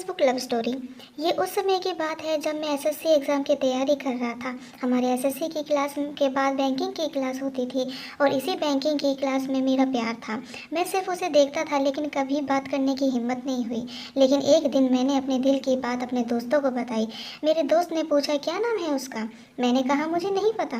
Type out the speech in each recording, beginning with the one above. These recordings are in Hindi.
Facebook love story. ये उस समय की बात है जब मैं एसएससी एग्ज़ाम की तैयारी कर रहा था। हमारे एसएससी की क्लास के बाद बैंकिंग की क्लास होती थी और इसी बैंकिंग की क्लास में मेरा प्यार था। मैं सिर्फ उसे देखता था लेकिन कभी बात करने की हिम्मत नहीं हुई। लेकिन एक दिन मैंने अपने दिल की बात अपने दोस्तों को बताई। मेरे दोस्त ने पूछा क्या नाम है उसका। मैंने कहा मुझे नहीं पता।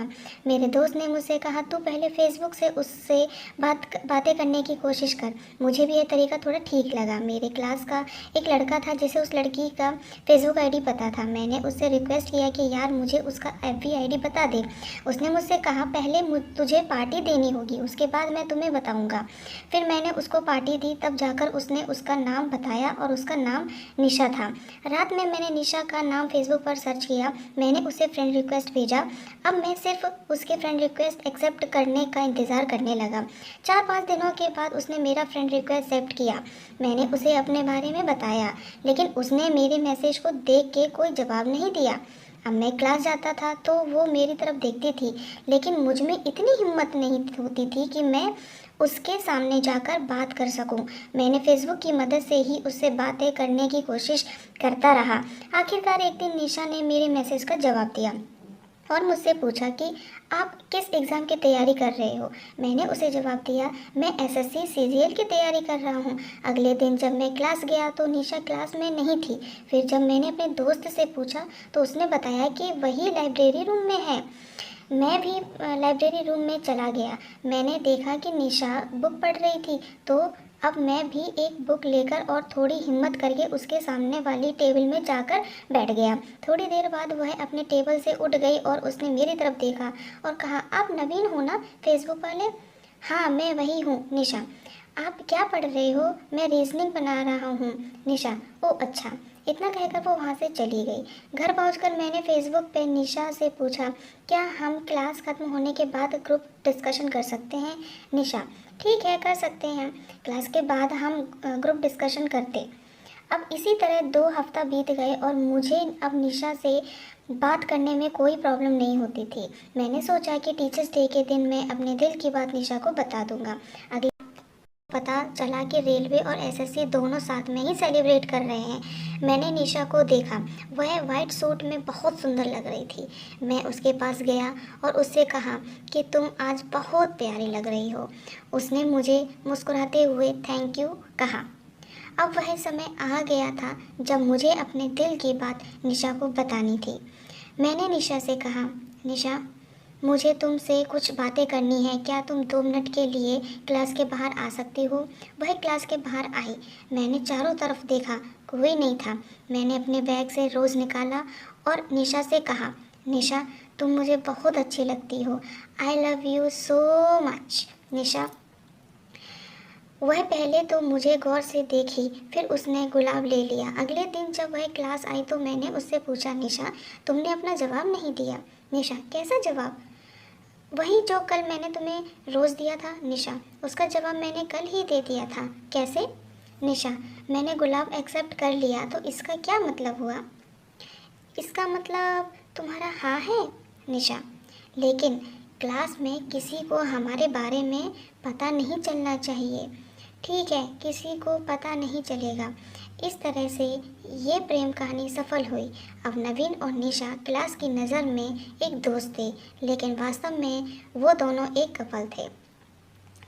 मेरे दोस्त ने मुझसे कहा तू पहले फेसबुक से उससे बातें करने की कोशिश कर। मुझे भी यह तरीका थोड़ा ठीक लगा। मेरे क्लास का एक लड़का था जिसे उस लड़की का फेसबुक आईडी पता था। मैंने उससे रिक्वेस्ट किया कि यार मुझे उसका एफबी आईडी बता दे। उसने मुझसे कहा पहले तुझे पार्टी देनी होगी, उसके बाद मैं तुम्हें बताऊंगा। फिर मैंने उसको पार्टी दी, तब जाकर उसने उसका नाम बताया और उसका नाम निशा था। रात में मैंने निशा का नाम फेसबुक पर सर्च किया। मैंने उसे फ्रेंड रिक्वेस्ट भेजा। अब मैं सिर्फ उसके फ्रेंड रिक्वेस्ट एक्सेप्ट करने का इंतज़ार करने लगा। 4-5 दिनों के बाद उसने मेरा फ्रेंड रिक्वेस्ट एक्सेप्ट किया। मैंने उसे अपने बारे में बताया लेकिन उसने मेरे मैसेज को देख के कोई जवाब नहीं दिया। अब मैं क्लास जाता था तो वो मेरी तरफ देखती थी लेकिन मुझ में इतनी हिम्मत नहीं होती थी कि मैं उसके सामने जाकर बात कर सकूं। मैंने फेसबुक की मदद से ही उससे बातें करने की कोशिश करता रहा। आखिरकार एक दिन निशा ने मेरे मैसेज का जवाब दिया और मुझसे पूछा कि आप किस एग्ज़ाम की तैयारी कर रहे हो। मैंने उसे जवाब दिया मैं एसएससी सीजीएल की तैयारी कर रहा हूँ। अगले दिन जब मैं क्लास गया तो निशा क्लास में नहीं थी। फिर जब मैंने अपने दोस्त से पूछा तो उसने बताया कि वही लाइब्रेरी रूम में है। मैं भी लाइब्रेरी रूम में चला गया। मैंने देखा कि निशा बुक पढ़ रही थी तो अब मैं भी एक बुक लेकर और थोड़ी हिम्मत करके उसके सामने वाली टेबल में जाकर बैठ गया। थोड़ी देर बाद वह अपने टेबल से उठ गई और उसने मेरी तरफ देखा और कहा आप नवीन हो ना फेसबुक वाले। हाँ मैं वही हूँ निशा। आप क्या पढ़ रहे हो। मैं रीजनिंग बना रहा हूँ निशा। ओ अच्छा। इतना कहकर वो वहाँ से चली गई। घर पहुंचकर मैंने फेसबुक पे निशा से पूछा क्या हम क्लास खत्म होने के बाद ग्रुप डिस्कशन कर सकते हैं। निशा ठीक है कर सकते हैं, क्लास के बाद हम ग्रुप डिस्कशन करते। अब इसी तरह 2 हफ्ता बीत गए और मुझे अब निशा से बात करने में कोई प्रॉब्लम नहीं होती थी। मैंने सोचा कि टीचर्स डे के दिन मैं अपने दिल की बात निशा को बता दूंगा। अगले पता चला कि रेलवे और एसएससी दोनों साथ में ही सेलिब्रेट कर रहे हैं। मैंने निशा को देखा, वह वाइट सूट में बहुत सुंदर लग रही थी। मैं उसके पास गया और उससे कहा कि तुम आज बहुत प्यारी लग रही हो। उसने मुझे मुस्कुराते हुए थैंक यू कहा। अब वह समय आ गया था जब मुझे अपने दिल की बात निशा को बतानी थी। मैंने निशा से कहा निशा मुझे तुमसे कुछ बातें करनी है, क्या तुम 2 मिनट के लिए क्लास के बाहर आ सकती हो। वह क्लास के बाहर आई। मैंने चारों तरफ देखा, कोई नहीं था। मैंने अपने बैग से रोज़ निकाला और निशा से कहा निशा तुम मुझे बहुत अच्छी लगती हो। I love you so much Nisha. वह पहले तो मुझे गौर से देखी, फिर उसने गुलाब ले लिया। अगले दिन जब वह क्लास आई तो मैंने उससे पूछा निशा तुमने अपना जवाब नहीं दिया। निशा कैसा जवाब। वही जो कल मैंने तुम्हें रोज़ दिया था। निशा उसका जवाब मैंने कल ही दे दिया था। कैसे। निशा मैंने गुलाब एक्सेप्ट कर लिया तो इसका क्या मतलब हुआ। इसका मतलब तुम्हारा हाँ है। निशा लेकिन क्लास में किसी को हमारे बारे में पता नहीं चलना चाहिए। ठीक है किसी को पता नहीं चलेगा। इस तरह से ये प्रेम कहानी सफल हुई। अब नवीन और निशा क्लास की नज़र में एक दोस्त थे लेकिन वास्तव में वो दोनों एक कपल थे।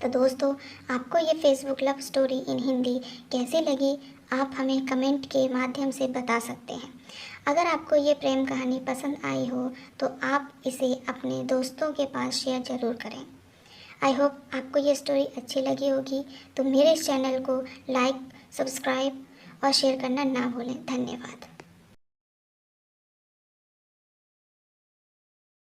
तो दोस्तों आपको ये Facebook love story in Hindi कैसी लगी आप हमें कमेंट के माध्यम से बता सकते हैं। अगर आपको ये प्रेम कहानी पसंद आई हो तो आप इसे अपने दोस्तों के पास शेयर ज़रूर करें। आई होप आपको ये स्टोरी अच्छी लगी होगी। तो मेरे इस चैनल को लाइक, सब्सक्राइब और शेयर करना ना भूलें। धन्यवाद।